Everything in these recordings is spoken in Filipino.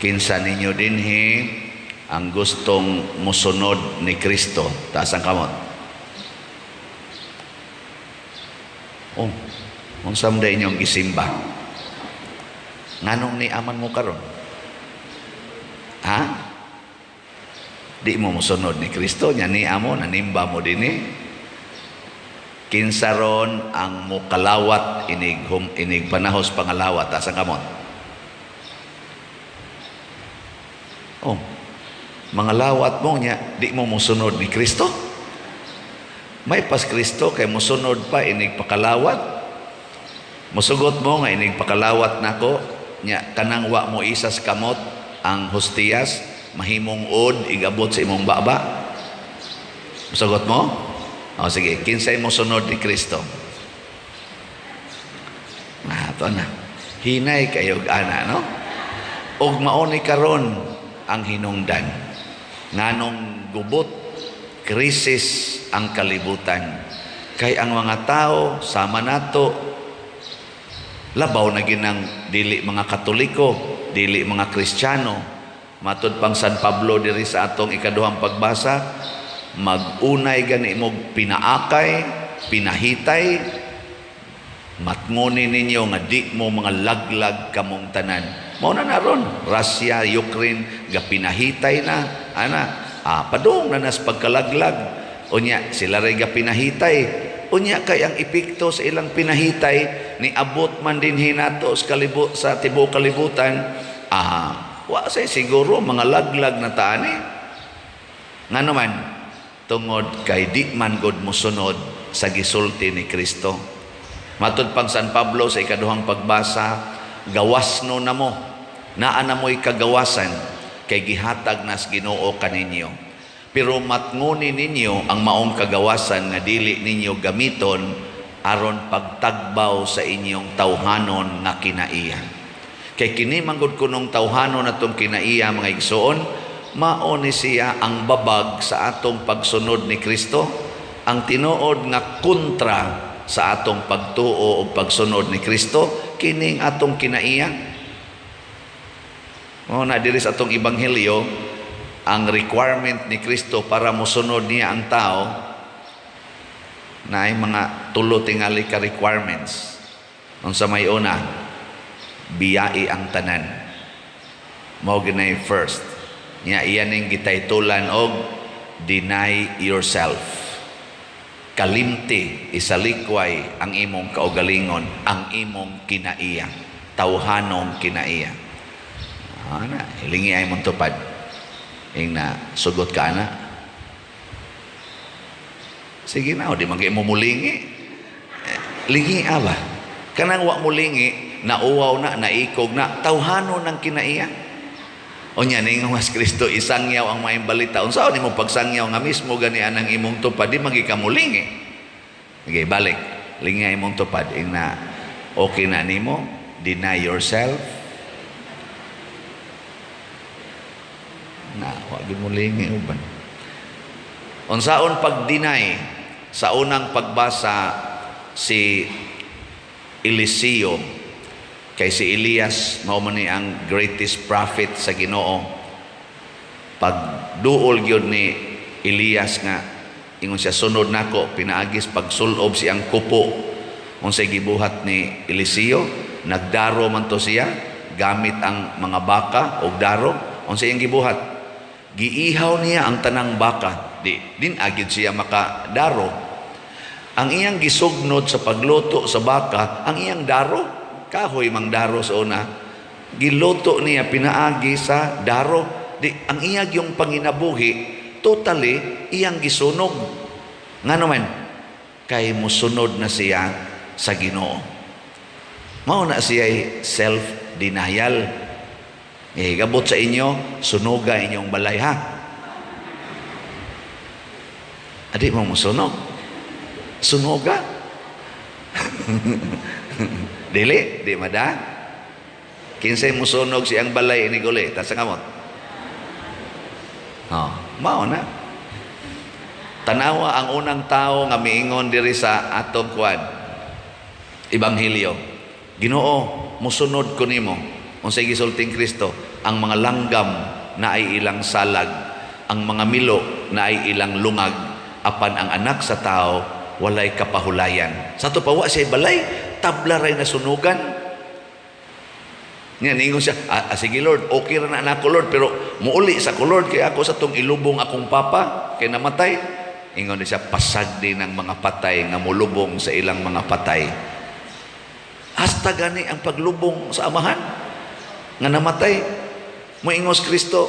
Kinsa ninyo dinhi ang gustong musunod ni Kristo? Taas ang kamot. Unsa man inyong gisimba? Nganong ni aman mo karon? Ha? Di mo musunod ni Kristo, nya ni amo nanimba mo dinhi. Kinsa ron ang mukalawat inig panahos pangalawat? Taas ang kamot. Mga lawat mo nya, di mo musunod ni Kristo? May pas Kristo kay musunod pa inig pakalawat. Musugot mo nga inig pakalawat nako nya kanang wa mo isas kamot ang hostiyas mahimong od igabot sa imong baba. Musugot mo? Sige, kinsay mo sunod ni Kristo? Ito na. Hinay kayo ana, no? Og mauni karon ang hinungdan. Nganong gubot, krisis ang kalibutan. Kay ang mga tao, sama nato, labaw na ginang dili mga Katoliko, dili mga Kristiyano. Matud pang San Pablo diri sa atong ikaduhang pagbasa, magunay gani mo pinaakay, pinahitay, matnguni ninyo nga di mo mga laglag kamong tanan. Mao na naron, Russia, Ukraine, gapinahitay na, padung na nas pagkalaglag. Unya, sila rin gapinahitay. Unya, kay ang epekto sa ilang pinahitay, ni abot man din hinato sa tibuok kalibutan, wa say siguro mga laglag na taani. Nga naman, tungod kay di man gud mosunod sa gisulti ni Kristo. Matud pang San Pablo sa ikaduhang pagbasa, gawasno na mo, naa na mo'y kagawasan, kay gihatag nas Ginoo kaninyo. Pero matnguni ninyo ang maong kagawasan nga dili ninyo gamiton aron pagtagbaw sa inyong tawhanon nga kinaiya. Kay kini manggod kunong tawhanon atong kinaiya mga igsoon, mao ni siya ang babag sa atong pagsunod ni Kristo, ang tinuod nga kontra sa atong pagtuo o pagsunod ni Kristo, kining atong kinaiya. Na diri sa atong ebanghelyo, ang requirement ni Kristo para mosunod niya ang tao na ay mga tulo tingali ka requirements. Unsa may una, biyai ang tanan. Mao ginay first. Nya iyaning gitaytulan og deny yourself. Kalimti, isalikway ang imong kaugalingon, ang imong kinaiya, tawhanong kinaiya. Hilingi ay mong tupad. Na sugot ka na. Sige na, di magay mo mulingi. Lingi ba? Kanang wa mulingi, nauwaw na, naikog na, tawhanon ng kinaiya. O niya, ning mas Kristo, isangyaw ang maayong balita. Unsa ni mo pagsangyaw nga mismo ganian ang imong tupad, di magi ka mulingi. Okay, balik. Lingi ay mong tupad. Na okay na nimo, deny yourself. Wag mo lingi uban. Unsaon pag-deny sa unang pagbasa si Eliseo, kay si Elias mao man ni ang greatest prophet sa Ginoo. Pagduol gyud ni Elias nga ingon siya, sunod nako, pinaagis pagsulob siyang kupo. Unsay gibuhat ni Eliseo, nagdaro man to siya gamit ang mga baka og daro. Unsay iyang gibuhat? Giihaw niya ang tanang baka, din agid siya makadaro. Ang iyang gisugnod sa pagluto sa baka, ang iyang daro, kahoy mang daro sa una, giluto niya pinaagi sa daro. Ang iyang yung panginabuhi, totally iyang gisunog. Nga naman, kay musunod na siya sa Ginoo. Mao na siya self-denial. Gabot sa inyo, sunuga inyong balay, ha? Adi mo musunog. Sunuga. Dili, di mada. Kinsay musunog siyang balay ini guli, tas kamot. Mao na. Tanawa ang unang tao nga miingon diri sa atong kuan ebanghelyo. Ginoo, musunod ko nimo. Unsay gisulting Kristo, ang mga langgam na ay ilang salag, ang mga milo na ay ilang lungag, apan ang anak sa tao walay kapahulayan. Sa to pawa siya balay, tabla ray na sunugan. Nga ningon siya, sige Lord, okay ra na ako Lord, pero muuli sa ko Lord, kaya ako sa tong ilubong akong papa, kay namatay. Ingon siya, pasag din ng mga patay nga mulubong sa ilang mga patay. Hasta gani ang paglubong sa amahan nga namatay. Moingos Kristo,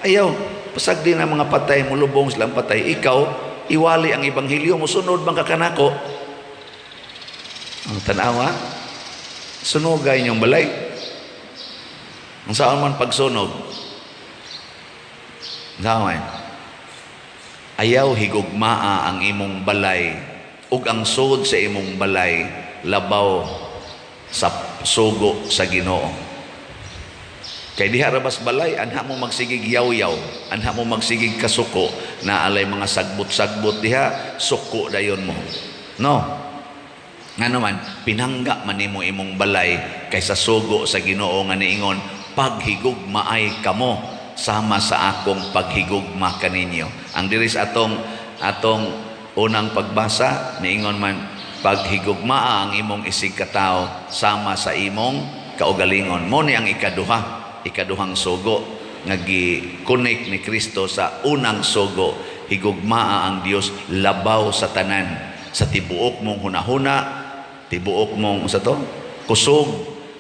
ayaw, pasag din ang mga patay, mulubong silang patay. Ikaw, iwali ang ebanghelyo, musunod bang kakanako? Ang tanawa, sunugay niyong balay. Ang saan man pagsunog, saan ayaw higugmaa ang imong balay ug ang sud sa imong balay labaw sa sugo sa Ginoo. Kay diha rabas balay, anha mo magsigig yaw-yaw, anha mo magsigig kasuko, na alay mga sagbot-sagbot diha, suko dayon mo. No. Nga naman, pinangga man nimo imong balay kaysa sugo sa Ginoo nga niingon, paghigugmaay kamo sama sa akong paghigugma kaninyo. Ang diris atong unang pagbasa, niingon man, paghigugmaa ang imong isig katao sama sa imong kaugalingon. Mo ni ang ikaduhang sugo nga gi-connect ni Kristo sa unang sugo. Higugmaa ang Dios labaw sa tanan, sa tibuok mong hunahuna, tibuok mong kusog,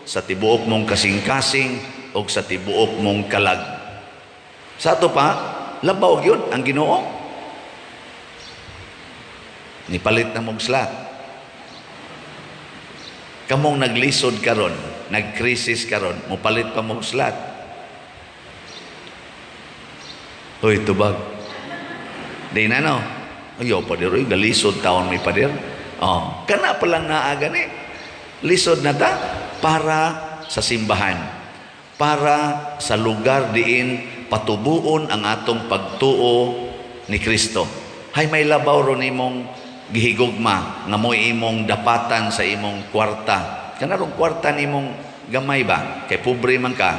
sa tibuok mong kasing-kasing, o sa tibuok mong kalag. Sa ato pa, labaw yun ang Ginoo. Nipalit na mong slat. Kamong naglisod karon, nagkrisis karon, mupalit pa mong slat. Uy, tubag. Di na no. Ayaw pa dir, galisod taon may padir. Oh, kana pa lang naaga ni. Lisod na ta para sa simbahan. Para sa lugar diin patubuon ang atong pagtuo ni Kristo. Hay may labaw ron imong gihigugma nga mo'y imong dapatan sa imong kwarta. Kana rong kwarta nimong gamay ba? Kay pobre man ka.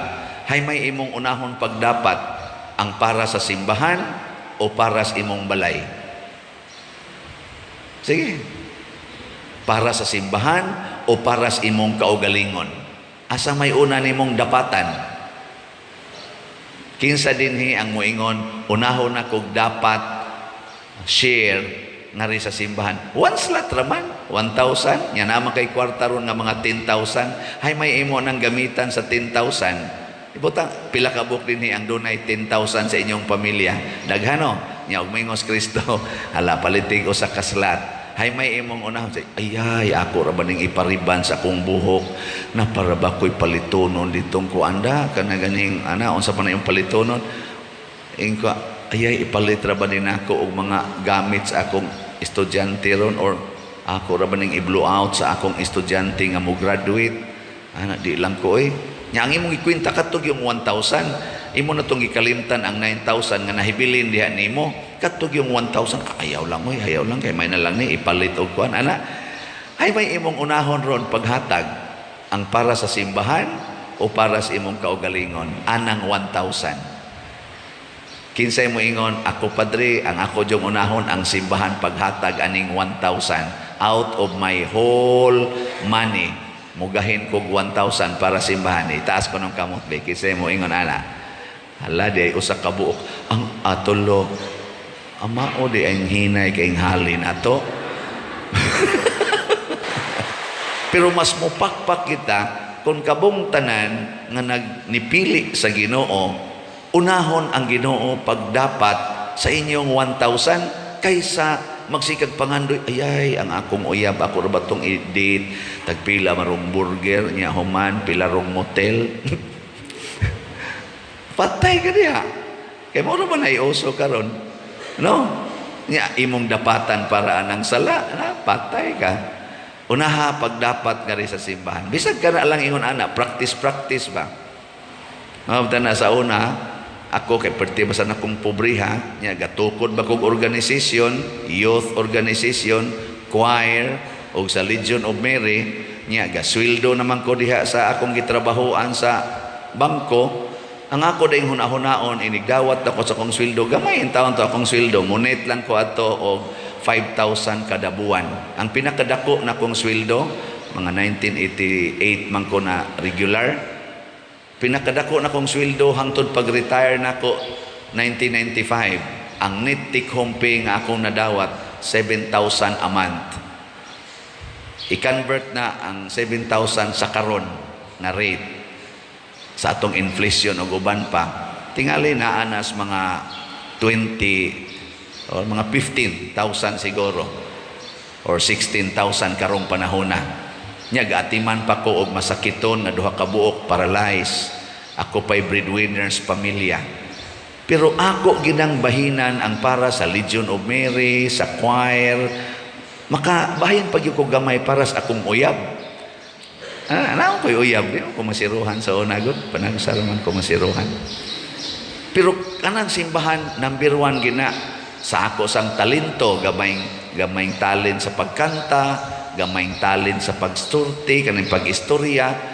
Hay may imong unahon pagdapat, ang para sa simbahan o para sa imong balay. Sige. Para sa simbahan o para sa imong kaugalingon. Asa may una nimong dapatan? Kinsa dinhi ang moingon, unahon na kog dapat share nga rin sa simbahan. One slot raman, 1,000. Yan naman kay kwarta ron nga mga 10,000. Hay may imo nang gamitan sa 10,000. Ibutang, pila ka buk dinhi ang dunay 10,000 sa inyong pamilya. Daghano? Nya og moingos Kristo, hala palitig usa ka slot. Hay may imong unahon say, ayay, ako ra ba ning ipariban sa akong buhok na para ba ko'y palitonon ditong kuanda kana ganing unsa pa na yung palitonon ingko ayay ipalit ra ba din ako og mga gamit sa akong estudyante ron, or ako ra ba ning i-blow out sa akong estudyante nga mo graduate di lang ko nya ang imong ikwenta katog yung 1,000 imo na tong gikalimtan ang 9,000 nga nahibilin diha nimo. Katog yung 1,000, ayaw lang kay may na lang ni ipalit og kuan ana. Ay may imong unahon ron paghatag, ang para sa simbahan o para sa imong kaugalingon, anang 1,000. Kinsay mo ingon, ako padre, ang ako jong unahon ang simbahan paghatag aning 1,000 out of my whole money. Mugahin kog 1,000 para simbahan. Itaas ko ng kamot be. Kinsay mo ingon ana. Hala di usa ka buok ang atolo. Amao di ang hinay kayong halin ato. Pero mas mupakpak kita kung kabong tanan nga nagnipili sa Ginoo, unahon ang Ginoo pagdapat sa inyong 1,000 kaysa magsikag pangandoy, ayay, ang akong uyab, ako ra ba tong i-date, tagpila marong burger, niya human, pila rong motel. Patay ka diha. Kaya mo ra ba naiuso karon? No? Nya imong dapatan para anang sala, patay ka. Unaha pagdapat nga rin sa simbahan. Bisag ka na lang ingon ana, practice ba? Mabta na sa una, ako kay perti basa na kong pobriha, nya gatukod ba kong organisasyon, youth organization, choir, o sa Legion of Mary, Nya gasweldo naman ko diha sa akong gitrabahoan sa bangko. Ang ako ding hunahunaon inigdawat ako sa akong sweldo. Gamay ang taon to akong sweldo. Munit lang ko ato og 5,000 kada buwan. Ang pinakadako na kong sweldo mga 1988 man ko na regular. Pinakadako na kong sweldo hangtod pag-retire na ko 1995. Ang net take home pay nga akong nadawat 7,000 a month. I-convert na ang 7,000 sa karon na rate sa atong inflation o uban pa. Tingali na anas mga 20 o mga 15,000 siguro or 16,000 karong panahon na. Nya gaatiman pa ko og masakiton nga duha ka buok paralyzed. Ako pa'y breadwinners pamilya. Pero ako ginang bahinan ang para sa Legion of Mary, sa choir. Makabahin pag yung ko gamay para sa akong uyab. Ano ko'y uyab? Di ko masiruhan sa unagot. Panagsaraman ko masiruhan. Pero kanang simbahan, number 1 gina sa ako sang talento, gamayng talent sa pagkanta, gamayng talent sa pagsturti, kanang pag-istorya.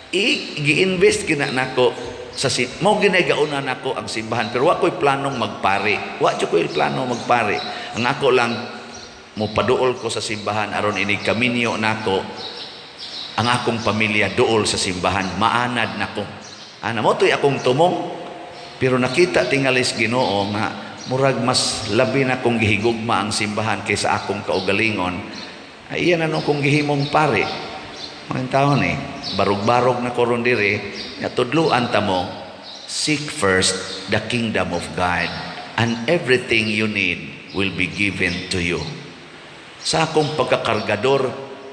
Gi-invest gina nako sa mo ginagauna nako ang simbahan, pero wa ko'y planong magpari. Wa jud ko'y plano magpari. Ang ako lang mo paduol ko sa simbahan aron ini kaminyo nako ang akong pamilya duol sa simbahan. Maanad nako. Ana mo to'y akong tumong, pero nakita tingalis Ginoo nga murag mas labi na kong gihigugma ang simbahan kaysa akong kaugalingon. Ay iyan anong kong gihimong pare. Mga taon barog-barog na koron diri, natudluan ta mo, seek first the kingdom of God and everything you need will be given to you. Sa akong pagkakargador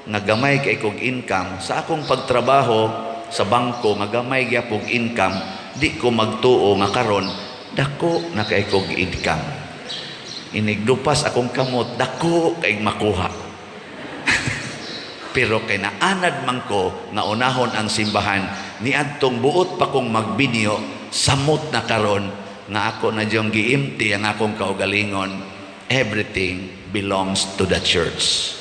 nga gamay kay kog income, sa akong pagtrabaho sa bangko nga gamay gyapon income, di ko magtuo nga karon dako na kay kog income. Inigdupas akong kamot, dako kay makuha. Pero kay naanad man ko nga unahon ang simbahan, niadtong buot pa kong magbinyo, samot na karon nga ako na diyong giimti ang akong kaugalingon. Everything belongs to the church.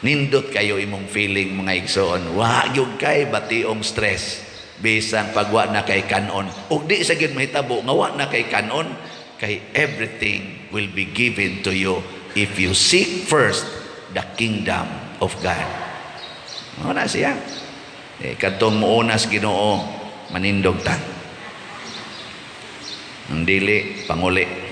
Nindot kayo imong feeling mga igsoon. Wa gyud kay bationg stress. Bisan pagwa na kay kanon. Ug di sa gyud mahitabo nga wa na kay kanon, kay everything will be given to you if you seek first the kingdom of God. Una siya. Kadtong muunas Ginoo, manindog ta. Ang dili panguli.